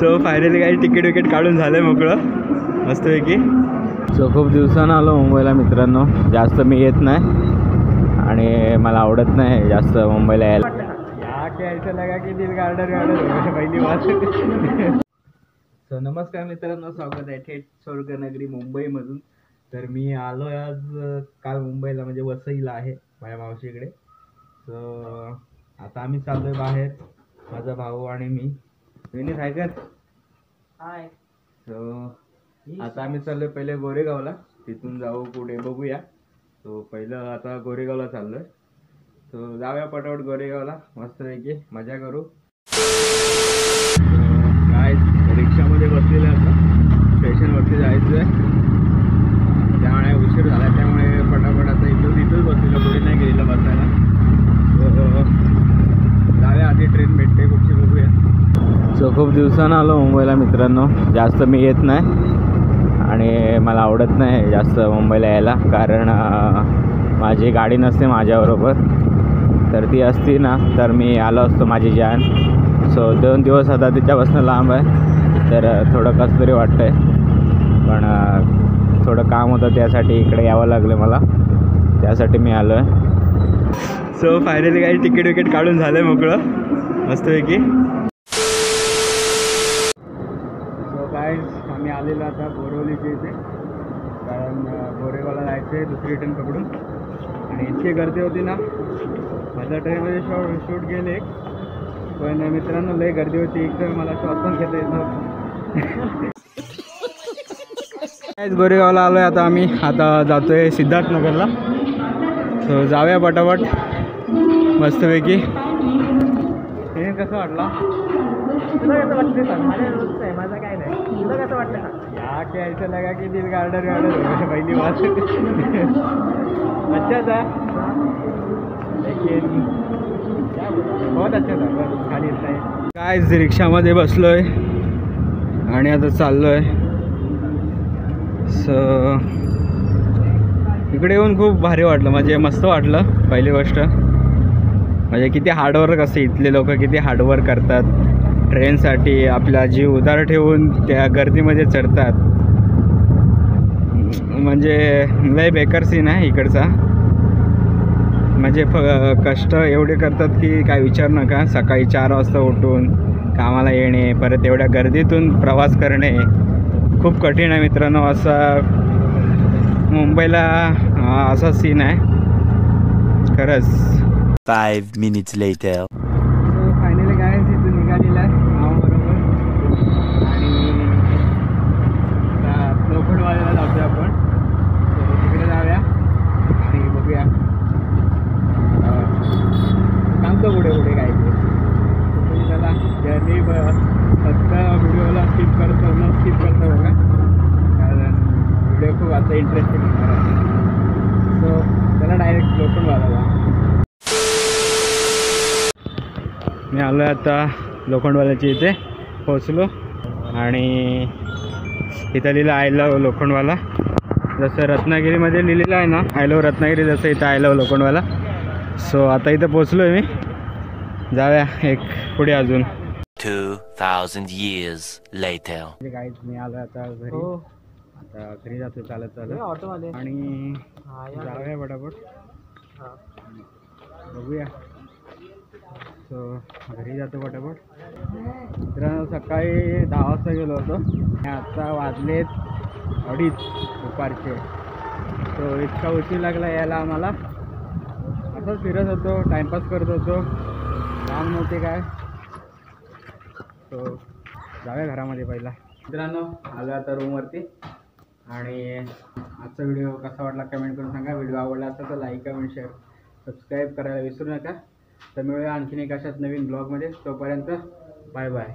So finally काही ticket wicket काढून झालं मोकळं मस्तपैकी. सो खूप दिवसानं आलो मुंबईला मित्रांनो. जास्त मी येत नाही आणि मला आवडत नाही जास्त मुंबईला यायला. या यायचं लागा की दिल गार्डन पहिली वाच. सो नमस्कार मित्रांनो, स्वागत आहे थेट स्वर्गनगरी मुंबईमधून. तर मी आलो आज काल मुंबईला, म्हणजे वसईला आहे माझ्या मावशीकडे. सो आता आम्ही चाललोय बाहेर, माझा भाऊ आणि मी. विनीत आहे का? हाय. सो आता आम्ही चाललोय पहिले गोरेगावला, तिथून जाऊ पुढे बघूया. सो पहिलं आता गोरेगावला चाललोय. सो जाऊया पटापट गोरेगावला, मस्तपैकी मजा करू. काय रिक्षामध्ये बसलेलं आता स्टेशनवरती जायचं आहे, त्यामुळे उशीर झाला. त्यामुळे पटापट आता इथंच बसलेलं, पुढे नाही गेलेलं बसायला. जाऊया, आधी ट्रेन भेटते कुठची बघूया. सो खूप दिवसानं आलो मुंबईला मित्रांनो. जास्त मी येत नाही आणि मला आवडत नाही जास्त मुंबईला यायला, कारण माझी गाडी नसते माझ्याबरोबर. तर ती असती ना तर मी आलो असतो माझी जान. सो 2 दिवस आता तिच्यापासून लांब आहे, तर थोडं कसं तरी वाटतं आहे. पण थोडं काम होतं त्यासाठी इकडे यावं लागलं मला, त्यासाठी मी आलो आहे. सो फायनली काही तिकीट विकेट काढून झालं आहे मोकळं मस्तपैकी. सो काय आम्ही आलेलो आता बोरिवलीच्या इथे, कारण गोरेगावला जायचं आहे दुसरी ट्रेन पकडून. आणि इतकी गर्दी होती ना, माझ्या ट्रेनमध्ये शूट गेले एक, पण मित्रांनो लय गर्दी होती. एक तर मला श्वास पण घेता येत नव्हतं. गोरेगावला आलो आहे आता आम्ही. आता जातो आहे सिद्धार्थनगरला. सो जाऊया पटापट मस्तपैकी. ट्रेन कसं वाटला? तुला कसं वाटतं सांग. माझ्या रोजचं आहे, माझं काय नाही. तुला कसं वाटतं सांग. या यायचं लगा की दिल गार्डन पहिली वाच. अच्छा था, लेकिन बहुत अच्छा था. खाली काय रिक्षामध्ये बसलोय आणि आता चाललोय. सो इकडे येऊन खूप भारी वाटलं, म्हणजे मस्त वाटलं. पहिली गोष्ट म्हणजे किती हार्डवर्क असते, इथले लोक किती हार्डवर्क करतात ट्रेनसाठी. आपला जीव उधार ठेवून त्या गर्दीमध्ये चढतात. म्हणजे लय बेकार सीन आहे इकडचा. म्हणजे कष्ट एवढे करतात की काय विचार नका. सकाळी 4 वाजता उठून कामाला येणे, परत एवढ्या गर्दीतून प्रवास करणे खूप कठीण आहे मित्रांनो. असा मुंबईला असा सीन आहे खरंच. 5 minutes later. सो फायनली काय तिथून निघालेलं आहे गावाबरोबर, आणि आता लोखंडवाल्याला जाऊया आपण. सो तिकडे जाऊया आणि बघूया सांगतो पुढे पुढे काय ते. तुम्ही त्याला जर्नी फक्त व्हिडिओला स्किप करतो बघा, कारण व्हिडिओ खूप आता इंटरेस्टिंग होणार आहे. सो त्याला डायरेक्ट लोखंडवाल्याला. मी आलो आहे आता लोखंडवाल्याच्या इथे पोचलो, आणि इथं लिहिलं आय लव लोखंडवाला. जसं रत्नागिरीमध्ये लिहिलेलं आहे ना आय लव रत्नागिरी, जसं इथं आय लव लोखंडवाला. सो आता इथं पोचलो आहे मी. जाऊया एक पुढे अजून. 2000 years later. काहीच मी आलो आता घरी. आता घरी जातो चालत ऑटोमध्ये, आणि जाऊया पटापट बघूया. सो घरी जातो पटापट. मित्रांनो सकाळी 10 वाजता गेलो होतो, आता वाजलेत 2:30 दुपारचे. सो इतका उशीर लागला यायला आम्हाला. असंच फिरत होतो, टाईमपास करत होतो, काम नव्हते काय. सो जाऊया घरामध्ये पहिला. मित्रांनो आलो आता रूमवरती, आणि आजचा व्हिडिओ कसा वाटला कमेंट करून सांगा. व्हिडिओ आवडला असेल तर लाईक, कमेंट, शेअर, सबस्क्राईब करायला विसरू नका. तर मिळूया आणखीन एक अशाच नवीन ब्लॉगमध्ये. तोपर्यंत बाय बाय.